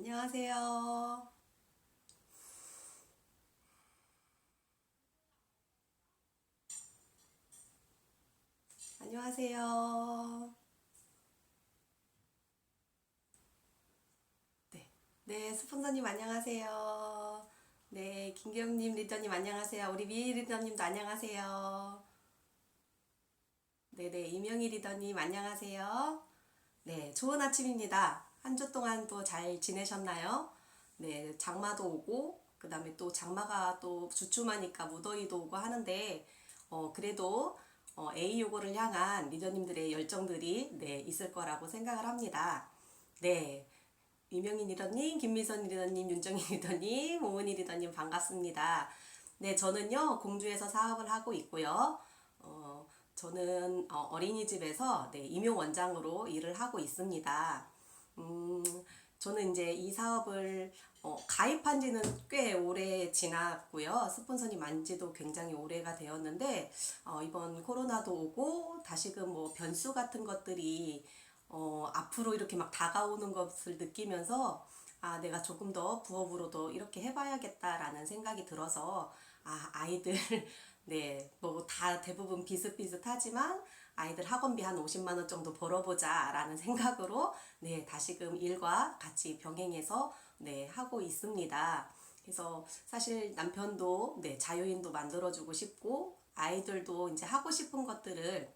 안녕하세요. 안녕하세요. 네. 네, 스폰서님 안녕하세요. 네, 김경님 리더님 안녕하세요. 우리 미희 리더님도 안녕하세요. 네네, 이명희 리더님 안녕하세요. 네, 좋은 아침입니다. 한 주 동안 또 잘 지내셨나요? 네, 장마도 오고, 그 다음에 또 장마가 또 주춤하니까 무더위도 오고 하는데, 그래도 A 요거를 향한 리더님들의 열정들이 네, 있을 거라고 생각을 합니다. 네, 이명희 리더님, 김미선 리더님, 윤정희 리더님, 오은희 리더님 반갑습니다. 네, 저는요, 공주에서 사업을 하고 있고요. 저는 어린이집에서 네, 임용원장으로 일을 하고 있습니다. 음, 저는 이제 이 사업을 가입한 지는 꽤 오래 지났고요. 스폰서님 만 지도 굉장히 오래가 되었는데, 이번 코로나도 오고, 다시금 뭐 변수 같은 것들이 앞으로 이렇게 막 다가오는 것을 느끼면서, 아, 내가 조금 더 부업으로도 이렇게 해봐야겠다라는 생각이 들어서, 아, 아이들, 네, 뭐 다 대부분 비슷비슷하지만, 아이들 학원비 한 50만 원 정도 벌어보자라는 생각으로 네, 다시금 일과 같이 병행해서 네, 하고 있습니다. 그래서 사실 남편도 네, 자유인도 만들어주고 싶고 아이들도 이제 하고 싶은 것들을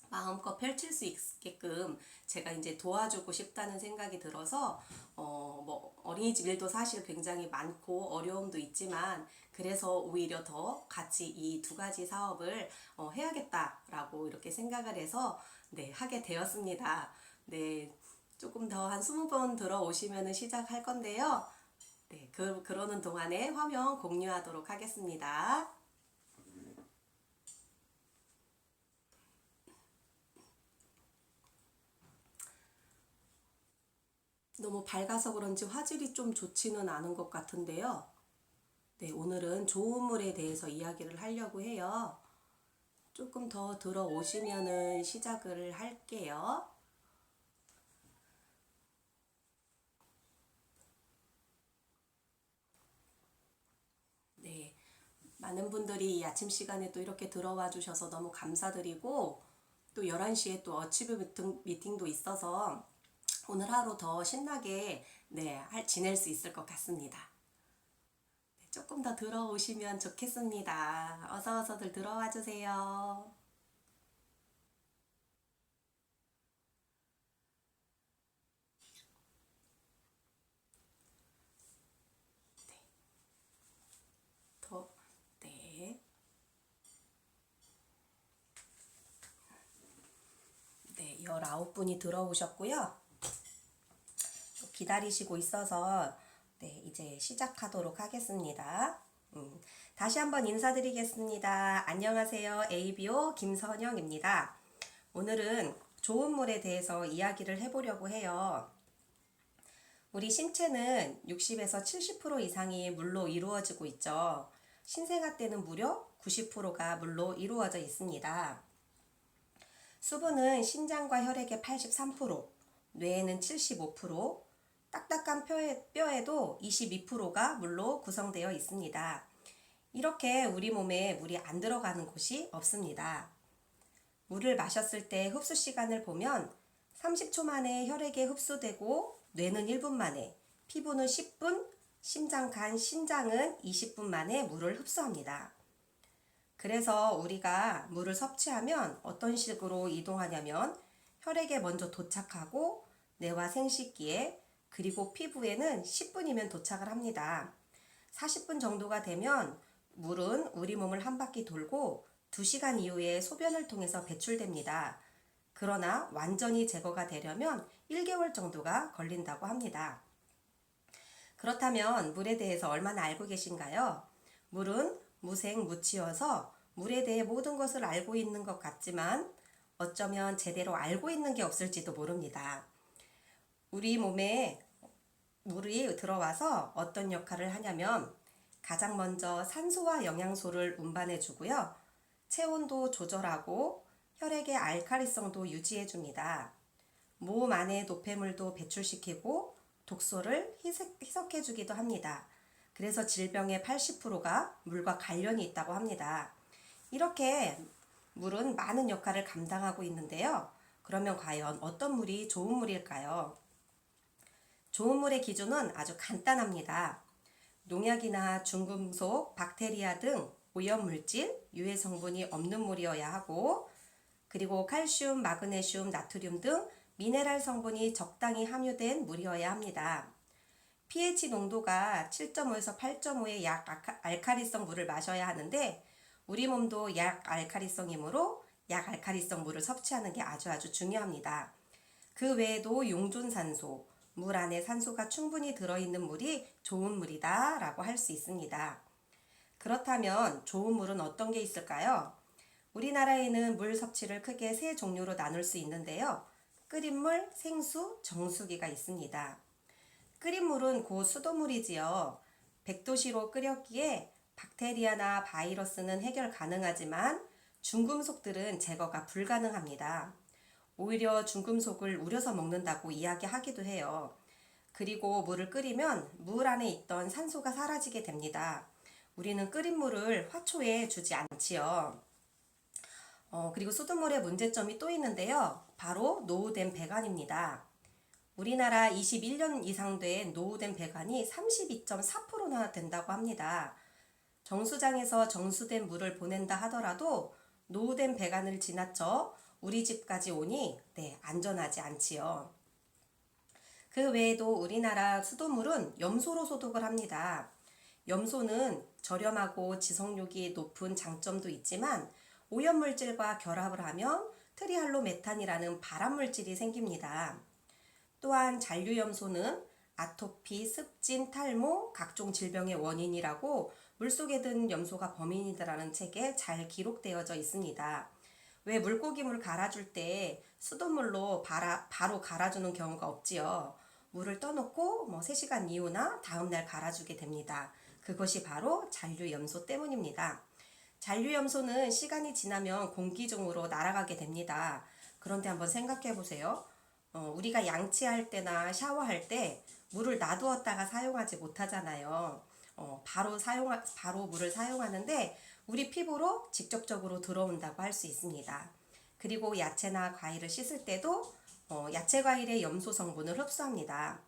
마음껏 펼칠 수 있게끔 제가 이제 도와주고 싶다는 생각이 들어서 뭐 어린이집 일도 사실 굉장히 많고 어려움도 있지만 그래서 오히려 더 같이 이 두 가지 사업을 해야겠다라고 이렇게 생각을 해서 네 하게 되었습니다. 네 조금 더 한 20번 들어오시면 시작할 건데요. 네 그러는 동안에 화면 공유하도록 하겠습니다. 너무 밝아서 그런지 화질이 좀 좋지는 않은 것 같은데요. 네, 오늘은 좋은 물에 대해서 이야기를 하려고 해요. 조금 더 들어오시면은 시작을 할게요. 네, 많은 분들이 이 아침 시간에 또 이렇게 들어와 주셔서 너무 감사드리고 또 11시에 또 어치브 미팅도 있어서 오늘 하루 더 신나게 네, 지낼 수 있을 것 같습니다. 네, 조금 더 들어오시면 좋겠습니다. 어서 어서들 들어와 주세요. 더, 네. 네, 19분이 들어오셨고요. 기다리시고 있어서 네, 이제 시작하도록 하겠습니다. 다시 한번 인사드리겠습니다. 안녕하세요. ABO 김선영입니다. 오늘은 좋은 물에 대해서 이야기를 해보려고 해요. 우리 신체는 60에서 70% 이상이 물로 이루어지고 있죠. 신생아 때는 무려 90%가 물로 이루어져 있습니다. 수분은 신장과 혈액의 83%, 뇌에는 75%, 딱딱한 뼈에도 22%가 물로 구성되어 있습니다. 이렇게 우리 몸에 물이 안 들어가는 곳이 없습니다. 물을 마셨을 때 흡수 시간을 보면 30초 만에 혈액에 흡수되고 뇌는 1분 만에, 피부는 10분, 심장, 간, 신장은 20분 만에 물을 흡수합니다. 그래서 우리가 물을 섭취하면 어떤 식으로 이동하냐면 혈액에 먼저 도착하고 뇌와 생식기에 그리고 피부에는 10분이면 도착을 합니다. 40분 정도가 되면 물은 우리 몸을 한 바퀴 돌고 2시간 이후에 소변을 통해서 배출됩니다. 그러나 완전히 제거가 되려면 1개월 정도가 걸린다고 합니다. 그렇다면 물에 대해서 얼마나 알고 계신가요? 물은 무생무치여서 물에 대해 모든 것을 알고 있는 것 같지만 어쩌면 제대로 알고 있는 게 없을지도 모릅니다. 우리 몸에 물이 들어와서 어떤 역할을 하냐면 가장 먼저 산소와 영양소를 운반해 주고요. 체온도 조절하고 혈액의 알칼리성도 유지해 줍니다. 몸 안에 노폐물도 배출시키고 독소를 희석해주기도 합니다. 그래서 질병의 80%가 물과 관련이 있다고 합니다. 이렇게 물은 많은 역할을 감당하고 있는데요. 그러면 과연 어떤 물이 좋은 물일까요? 좋은 물의 기준은 아주 간단합니다. 농약이나 중금속, 박테리아 등 오염물질, 유해 성분이 없는 물이어야 하고, 그리고 칼슘, 마그네슘, 나트륨 등 미네랄 성분이 적당히 함유된 물이어야 합니다. pH 농도가 7.5에서 8.5의 약 알칼리성 물을 마셔야 하는데, 우리 몸도 약 알칼리성이므로 약 알칼리성 물을 섭취하는 게 아주 중요합니다. 그 외에도 용존산소, 물 안에 산소가 충분히 들어있는 물이 좋은 물이다 라고 할 수 있습니다. 그렇다면 좋은 물은 어떤 게 있을까요? 우리나라에는 물 섭취를 크게 세 종류로 나눌 수 있는데요. 끓인 물, 생수, 정수기가 있습니다. 끓인 물은 고수도물이지요. 100도씨로 끓였기에 박테리아나 바이러스는 해결 가능하지만 중금속들은 제거가 불가능합니다. 오히려 중금속을 우려서 먹는다고 이야기하기도 해요. 그리고 물을 끓이면 물 안에 있던 산소가 사라지게 됩니다. 우리는 끓인 물을 화초에 주지 않지요. 그리고 수돗물의 문제점이 또 있는데요. 바로 노후된 배관입니다. 우리나라 21년 이상 된 노후된 배관이 32.4%나 된다고 합니다. 정수장에서 정수된 물을 보낸다 하더라도 노후된 배관을 지나쳐 우리 집까지 오니 안전하지 않지요. 그 외에도 우리나라 수돗물은 염소로 소독을 합니다. 염소는 저렴하고 지속력이 높은 장점도 있지만 오염물질과 결합을 하면 트리할로메탄이라는 발암물질이 생깁니다. 또한 잔류염소는 아토피, 습진, 탈모, 각종 질병의 원인이라고 물속에 든 염소가 범인이라는 책에 잘 기록되어져 있습니다. 왜 물고기물 갈아줄 때 수돗물로 바로 갈아주는 경우가 없지요. 물을 떠놓고 3시간 이후나 다음날 갈아주게 됩니다. 그것이 바로 잔류염소 때문입니다. 잔류염소는 시간이 지나면 공기 중으로 날아가게 됩니다. 그런데 한번 생각해 보세요. 우리가 양치할 때나 샤워할 때 물을 놔두었다가 사용하지 못하잖아요. 바로 물을 사용하는데 우리 피부로 직접적으로 들어온다고 할 수 있습니다. 그리고 야채나 과일을 씻을 때도 야채 과일의 염소 성분을 흡수합니다.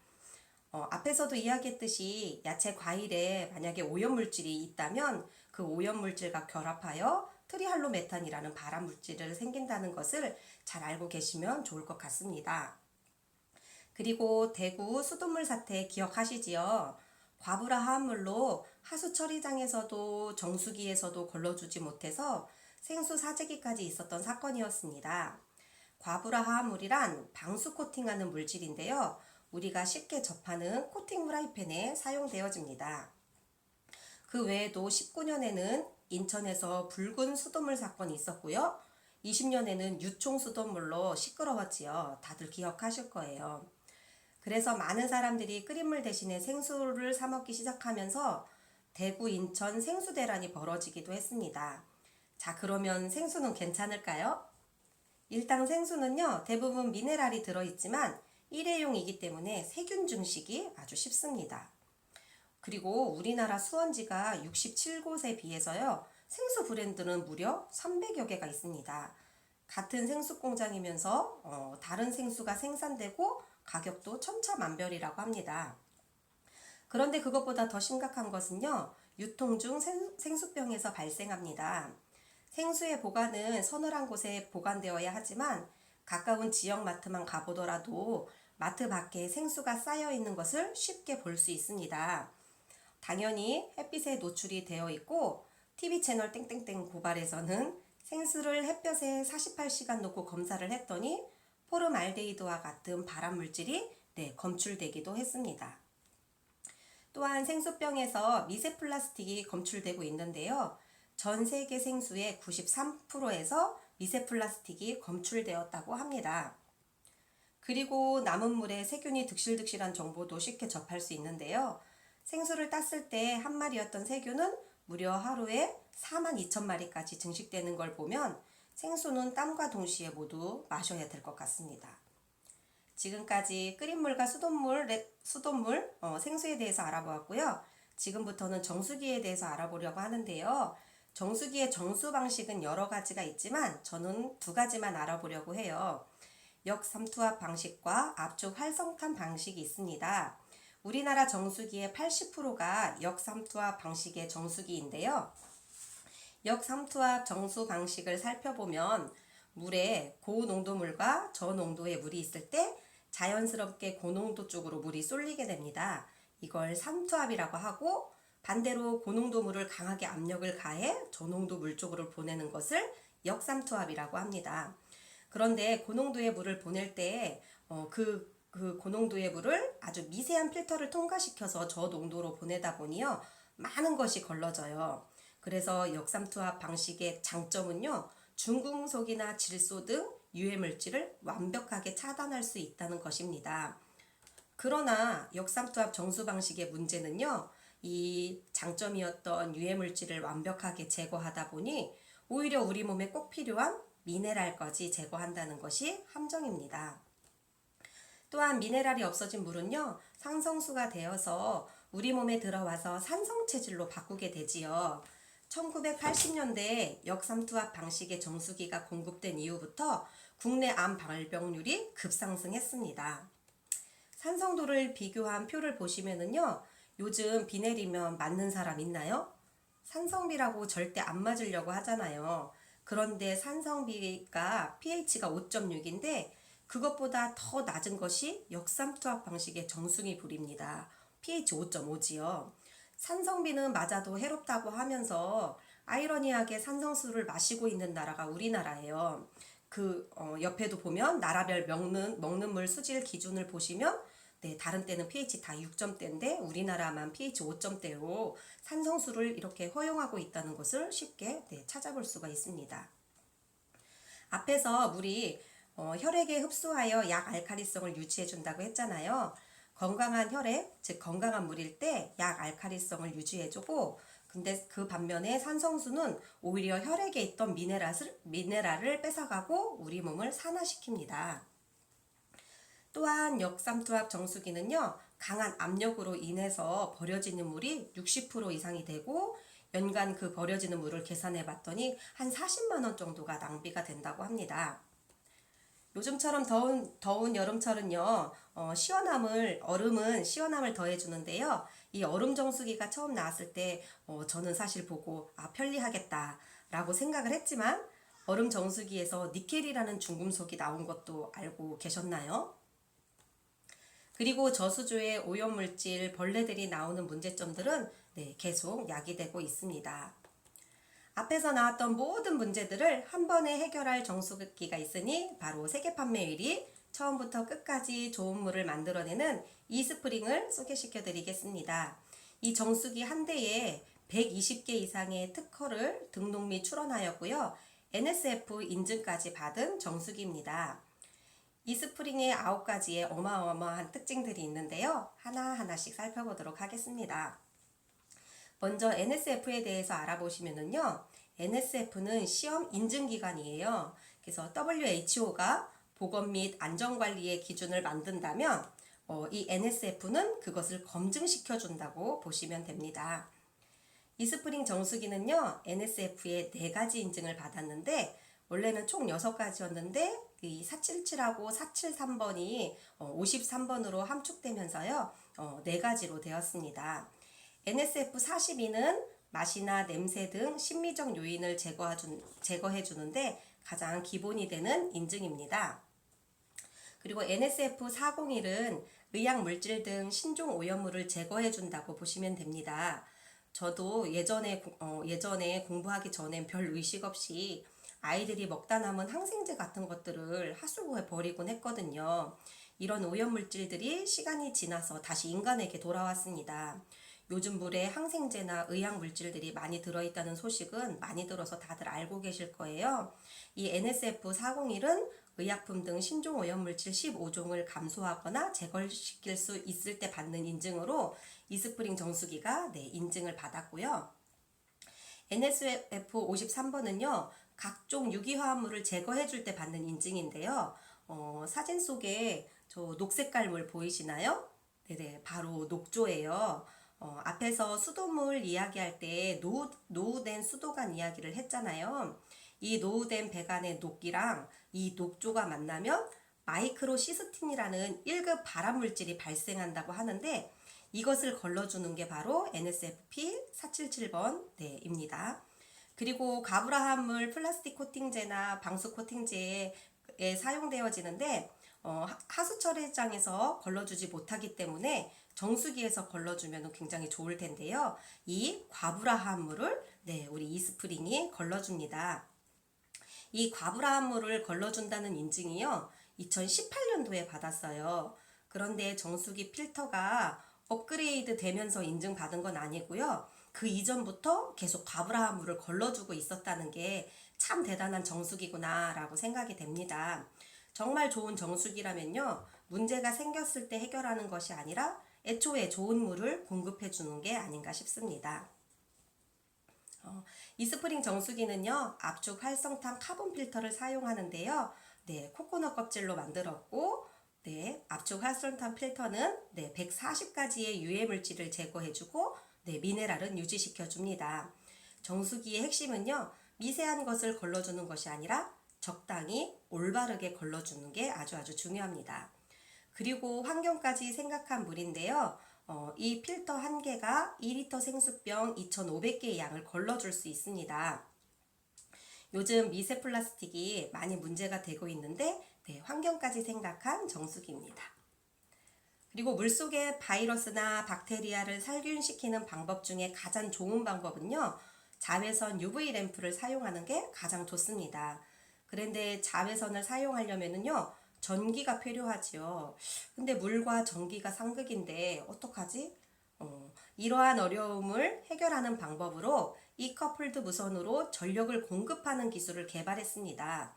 앞에서도 이야기했듯이 야채 과일에 만약에 오염물질이 있다면 그 오염물질과 결합하여 트리할로메탄이라는 발암물질을 생긴다는 것을 잘 알고 계시면 좋을 것 같습니다. 그리고 대구 수돗물 사태 기억하시지요? 과부라 화합물로 하수 처리장에서도 정수기에서도 걸러주지 못해서 생수 사재기까지 있었던 사건이었습니다. 과부라 화합물이란 방수 코팅하는 물질인데요. 우리가 쉽게 접하는 코팅 프라이팬에 사용되어집니다. 그 외에도 19년에는 인천에서 붉은 수돗물 사건이 있었고요. 20년에는 유총 수돗물로 시끄러웠지요. 다들 기억하실 거예요. 그래서 많은 사람들이 끓인 물 대신에 생수를 사 먹기 시작하면서 대구, 인천 생수 대란이 벌어지기도 했습니다. 자, 그러면 생수는 괜찮을까요? 일단 생수는요, 대부분 미네랄이 들어있지만 일회용이기 때문에 세균 증식이 아주 쉽습니다. 그리고 우리나라 수원지가 67곳에 비해서요, 생수 브랜드는 무려 300여 개가 있습니다. 같은 생수 공장이면서 다른 생수가 생산되고 가격도 천차만별이라고 합니다. 그런데 그것보다 더 심각한 것은요, 유통 중 생수병에서 발생합니다. 생수의 보관은 서늘한 곳에 보관되어야 하지만 가까운 지역 마트만 가보더라도 마트 밖에 생수가 쌓여 있는 것을 쉽게 볼 수 있습니다. 당연히 햇빛에 노출이 되어 있고 TV 채널 땡땡땡 고발에서는 생수를 햇볕에 48시간 놓고 검사를 했더니 포름알데히드와 같은 발암물질이 검출되기도 했습니다. 또한 생수병에서 미세 플라스틱이 검출되고 있는데요. 전 세계 생수의 93%에서 미세 플라스틱이 검출되었다고 합니다. 그리고 남은 물에 세균이 득실득실한 정보도 쉽게 접할 수 있는데요. 생수를 땄을 때 한 마리였던 세균은 무려 하루에 42,000마리까지 증식되는 걸 보면 생수는 땀과 동시에 모두 마셔야 될 것 같습니다. 지금까지 끓인 물과 수돗물, 생수에 대해서 알아보았고요. 지금부터는 정수기에 대해서 알아보려고 하는데요. 정수기의 정수 방식은 여러 가지가 있지만 저는 두 가지만 알아보려고 해요. 역삼투압 방식과 압축 활성탄 방식이 있습니다. 우리나라 정수기의 80%가 역삼투압 방식의 정수기인데요. 역삼투압 정수 방식을 살펴보면 물에 고농도물과 저농도의 물이 있을 때 자연스럽게 고농도 쪽으로 물이 쏠리게 됩니다. 이걸 삼투압이라고 하고, 반대로 고농도 물을 강하게 압력을 가해 저농도 물 쪽으로 보내는 것을 역삼투압이라고 합니다. 그런데 고농도의 물을 보낼 때 그 고농도의 물을 아주 미세한 필터를 통과시켜서 저농도로 보내다 보니요, 많은 것이 걸러져요. 그래서 역삼투압 방식의 장점은요, 중금속이나 질소 등 유해물질을 완벽하게 차단할 수 있다는 것입니다. 그러나 역삼투압 정수 방식의 문제는요, 이 장점이었던 유해물질을 완벽하게 제거하다 보니 오히려 우리 몸에 꼭 필요한 미네랄까지 제거한다는 것이 함정입니다. 또한 미네랄이 없어진 물은요, 상성수가 되어서 우리 몸에 들어와서 산성체질로 바꾸게 되지요. 1980년대에 역삼투압 방식의 정수기가 공급된 이후부터 국내 암 발병률이 급상승했습니다. 산성도를 비교한 표를 보시면은요, 요즘 비 내리면 맞는 사람 있나요? 산성비라고 절대 안 맞으려고 하잖아요. 그런데 산성비가 pH가 5.6인데 그것보다 더 낮은 것이 역삼투압 방식의 정수기 불입니다. pH 5.5지요. 산성비는 맞아도 해롭다고 하면서 아이러니하게 산성수를 마시고 있는 나라가 우리나라예요. 옆에도 보면 나라별 먹는 물 수질 기준을 보시면 다른 때는 pH 다 6점대인데 우리나라만 pH 5점대로 산성수를 이렇게 허용하고 있다는 것을 쉽게 찾아볼 수가 있습니다. 앞에서 물이 혈액에 흡수하여 약 알칼리성을 유지해 준다고 했잖아요. 건강한 혈액, 즉 건강한 물일 때 약 알칼리성을 유지해주고, 근데 그 반면에 산성수는 오히려 혈액에 있던 미네랄을 뺏어가고 우리 몸을 산화시킵니다. 또한 역삼투압 정수기는요, 강한 압력으로 인해서 버려지는 물이 60% 이상이 되고, 연간 그 버려지는 물을 계산해 봤더니 한 40만 원 정도가 낭비가 된다고 합니다. 요즘처럼 더운 여름철은요, 얼음은 시원함을 더해주는데요. 이 얼음 정수기가 처음 나왔을 때 저는 사실 보고 편리하겠다 라고 생각을 했지만, 얼음 정수기에서 니켈이라는 중금속이 나온 것도 알고 계셨나요? 그리고 저수조에 오염물질, 벌레들이 나오는 문제점들은 계속 야기되고 있습니다. 앞에서 나왔던 모든 문제들을 한 번에 해결할 정수기가 있으니 바로 세계 판매 1위, 처음부터 끝까지 좋은 물을 만들어내는 이스프링을 소개시켜 드리겠습니다. 이 정수기 한 대에 120개 이상의 특허를 등록 및 출원하였고요. NSF 인증까지 받은 정수기입니다. 이스프링의 9가지의 어마어마한 특징들이 있는데요. 하나하나씩 살펴보도록 하겠습니다. 먼저 NSF에 대해서 알아보시면은요, NSF는 시험 인증기관이에요. 그래서 WHO가 보건 및 안전관리의 기준을 만든다면 이 NSF는 그것을 검증시켜준다고 보시면 됩니다. 이스프링 정수기는요, NSF의 4가지 인증을 받았는데, 원래는 총 6가지였는데 이 477하고 473번이 53번으로 함축되면서요, 4가지로 되었습니다. NSF 42는 맛이나 냄새 등 심미적 요인을 제거해 주는데 가장 기본이 되는 인증입니다. 그리고 NSF 401은 의약 물질 등 신종 오염물을 제거해 준다고 보시면 됩니다. 저도 예전에 공부하기 전엔 별 의식 없이 아이들이 먹다 남은 항생제 같은 것들을 하수구에 버리곤 했거든요. 이런 오염물질들이 시간이 지나서 다시 인간에게 돌아왔습니다. 요즘 물에 항생제나 의약물질들이 많이 들어있다는 소식은 많이 들어서 다들 알고 계실 거예요. 이 NSF 401은 의약품 등 신종 오염물질 15종을 감소하거나 제거시킬 수 있을 때 받는 인증으로 이스프링 정수기가 인증을 받았고요. NSF 53번은요, 각종 유기화합물을 제거해 줄 때 받는 인증인데요. 사진 속에 저 녹색깔 물 보이시나요? 네네, 바로 녹조예요. 앞에서 수돗물 이야기할 때 노후된 수도관 이야기를 했잖아요. 이 노후된 배관의 녹기랑 이 녹조가 만나면 마이크로 시스틴이라는 1급 발암 물질이 발생한다고 하는데 이것을 걸러주는 게 바로 NSFP 477번 입니다. 그리고 가브라함물 플라스틱 코팅제나 방수 코팅제에 사용되어지는데 하수 처리장에서 걸러주지 못하기 때문에 정수기에서 걸러주면 굉장히 좋을 텐데요. 이 과브라함물을 우리 이스프링이 걸러줍니다. 이 과브라함물을 걸러준다는 인증이요, 2018년도에 받았어요. 그런데 정수기 필터가 업그레이드 되면서 인증받은 건 아니고요. 그 이전부터 계속 과브라함물을 걸러주고 있었다는 게 참 대단한 정수기구나 라고 생각이 됩니다. 정말 좋은 정수기라면요, 문제가 생겼을 때 해결하는 것이 아니라 애초에 좋은 물을 공급해 주는 게 아닌가 싶습니다. 이스프링 정수기는요, 압축 활성탄 카본 필터를 사용하는데요. 코코넛 껍질로 만들었고, 압축 활성탄 필터는 140가지의 유해 물질을 제거해주고, 미네랄은 유지시켜줍니다. 정수기의 핵심은요, 미세한 것을 걸러주는 것이 아니라 적당히 올바르게 걸러주는 게 아주 중요합니다. 그리고 환경까지 생각한 물인데요. 이 필터 한 개가 2리터 생수병 2,500개의 양을 걸러줄 수 있습니다. 요즘 미세 플라스틱이 많이 문제가 되고 있는데 환경까지 생각한 정수기입니다. 그리고 물속에 바이러스나 박테리아를 살균시키는 방법 중에 가장 좋은 방법은요, 자외선 UV 램프를 사용하는 게 가장 좋습니다. 그런데 자외선을 사용하려면요, 전기가 필요하지요. 근데 물과 전기가 상극인데 어떡하지? 이러한 어려움을 해결하는 방법으로 이커플드 무선으로 전력을 공급하는 기술을 개발했습니다.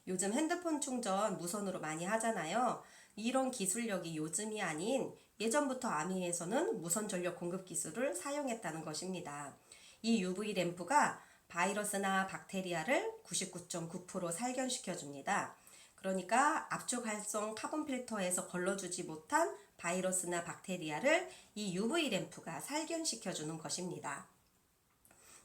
요즘 핸드폰 충전 무선으로 많이 하잖아요. 이런 기술력이 요즘이 아닌 예전부터 아미에서는 무선 전력 공급 기술을 사용했다는 것입니다. 이 UV 램프가 바이러스나 박테리아를 99.9% 살균시켜 줍니다. 그러니까 압축 활성 카본 필터에서 걸러주지 못한 바이러스나 박테리아를 이 UV 램프가 살균시켜 주는 것입니다.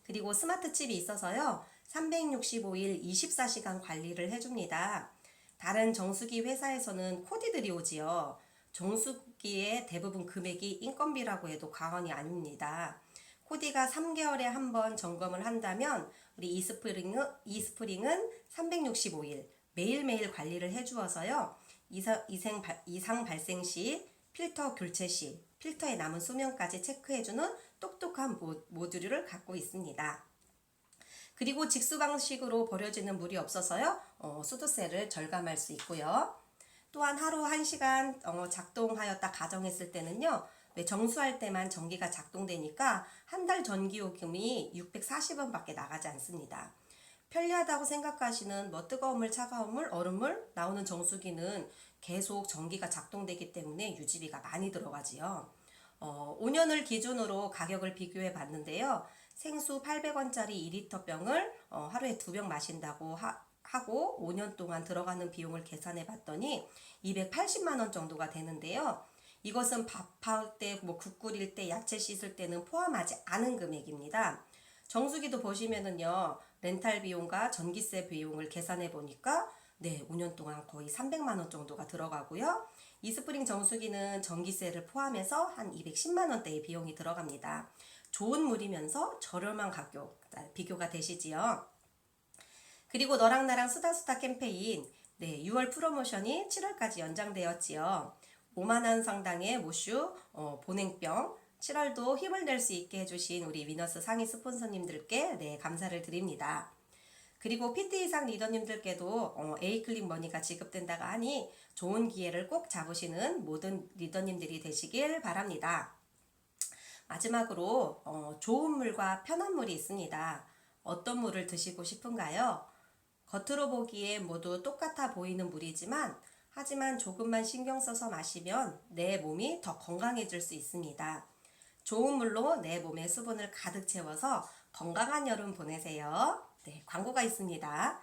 그리고 스마트 칩이 있어서요, 365일 24시간 관리를 해줍니다. 다른 정수기 회사에서는 코디들이 오지요. 정수기의 대부분 금액이 인건비라고 해도 과언이 아닙니다. 코디가 3개월에 한 번 점검을 한다면 우리 이스프링은 365일 매일매일 관리를 해주어서요, 이상 발생 시, 필터 교체 시, 필터의 남은 수명까지 체크해주는 똑똑한 모듈을 갖고 있습니다. 그리고 직수 방식으로 버려지는 물이 없어서요, 수도세를 절감할 수 있고요. 또한 하루 1시간 작동하였다 가정했을 때는요, 정수할 때만 전기가 작동되니까 한 달 전기요금이 640원 밖에 나가지 않습니다. 편리하다고 생각하시는 뜨거운 물, 차가운 물, 얼음물 나오는 정수기는 계속 전기가 작동되기 때문에 유지비가 많이 들어가지요. 5년을 기준으로 가격을 비교해 봤는데요. 생수 800원짜리 2리터 병을 하루에 2병 마신다고 하고 5년 동안 들어가는 비용을 계산해 봤더니 280만 원 정도가 되는데요. 이것은 밥할 때, 국 끓일 때, 야채 씻을 때는 포함하지 않은 금액입니다. 정수기도 보시면은요, 렌탈 비용과 전기세 비용을 계산해 보니까 5년 동안 거의 300만 원 정도가 들어가고요. 이스프링 정수기는 전기세를 포함해서 한 210만 원대의 비용이 들어갑니다. 좋은 물이면서 저렴한 가격 비교가 되시지요. 그리고 너랑 나랑 수다수다 캠페인 6월 프로모션이 7월까지 연장되었지요. 5만 원 상당의 모슈 보냉병 7월도 힘을 낼 수 있게 해주신 우리 위너스 상위 스폰서님들께 감사를 드립니다. 그리고 PT 이상 리더님들께도 A클릭 머니가 지급된다고 하니 좋은 기회를 꼭 잡으시는 모든 리더님들이 되시길 바랍니다. 마지막으로 좋은 물과 편한 물이 있습니다. 어떤 물을 드시고 싶은가요? 겉으로 보기에 모두 똑같아 보이는 물이지만 하지만 조금만 신경 써서 마시면 내 몸이 더 건강해질 수 있습니다. 좋은 물로 내 몸에 수분을 가득 채워서 건강한 여름 보내세요. 광고가 있습니다.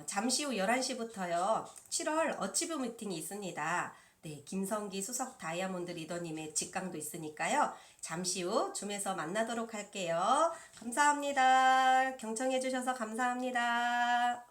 잠시 후 11시부터요. 7월 어치브 미팅이 있습니다. 네, 김성기 수석 다이아몬드 리더님의 직강도 있으니까요. 잠시 후 줌에서 만나도록 할게요. 감사합니다. 경청해 주셔서 감사합니다.